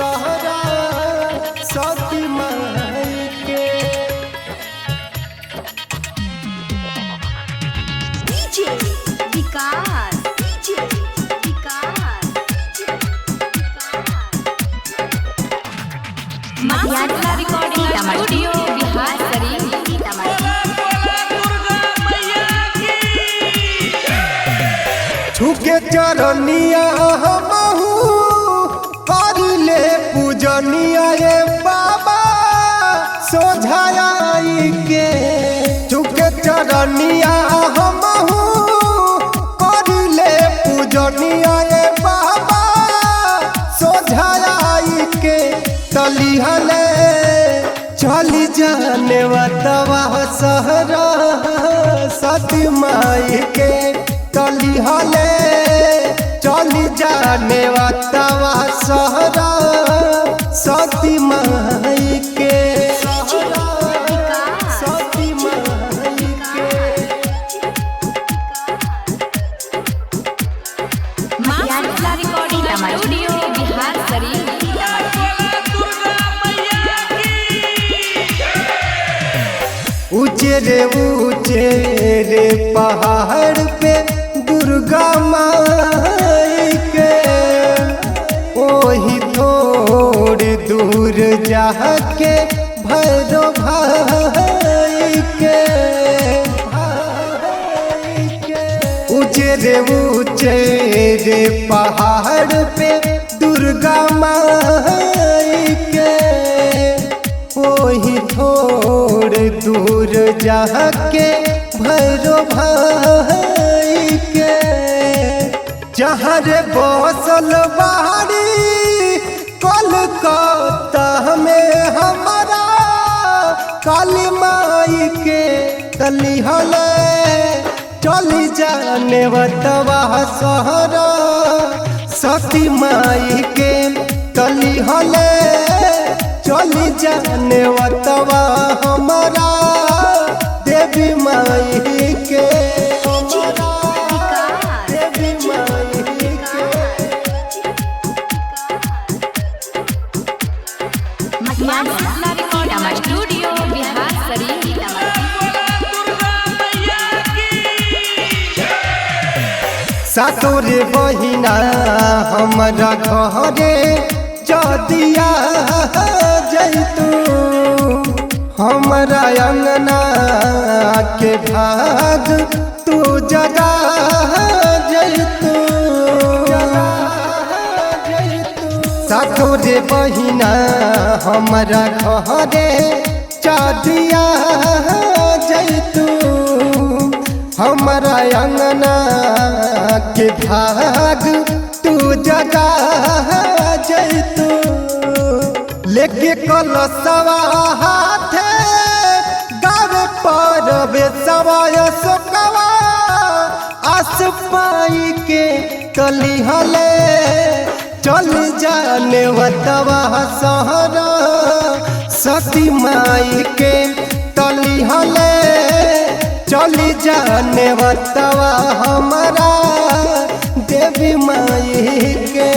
सहरा सती माई के डीजे विकास मायाला रिकॉर्डिंग स्टूडियो बिहार शरीफ छुके चरनिया हमहू करिले पूजनिया ये बाबा सोझाई के छुके चरनिया हमहू करिले पूजनिया ये बाबा सोझाई के तलिहले चली जाने वतवा सहरा सती माई के तलिहले चली जाने वतवा सहरा सती माई के सती माई के मायाला रिकॉर्डिंग स्टूडियो बिहार शरीफ ऊंचे रे पहाड़ पे दुर्गा माई के ओही थोड़ी दूर जाके भैरो भाई के ऊंचे रे पहाड़ पे दुर्गा माई के ओही थोड़े दूर जाके भैरो भाई के जहाँ रे बसल बाड़ी कोलकाता में हमारा काली माई के तलिहले चली जाने वतवा सहरा सती माई के तलिहले चली जाने वतवा हमारा देवी माई के देवी माई के मायाला रिकॉर्डिंग स्टूडियो बिहार शरीफ सातोरे बहिना हमारा घरे जदिया जैतू हमारा अंगना के भाग तू जगा जैतू सातोरे बहिना हमारा घरे जदिया जैतू हमारा अंगना के भाग तू जगा जैतू लेके कलशवा हाथे गावे पर बेसवाय सोकवा आस पाई के तलिहले चल जाने वतवा सहरा सती माई के तलिहले चली जाने वतवा हमारा देवी माई के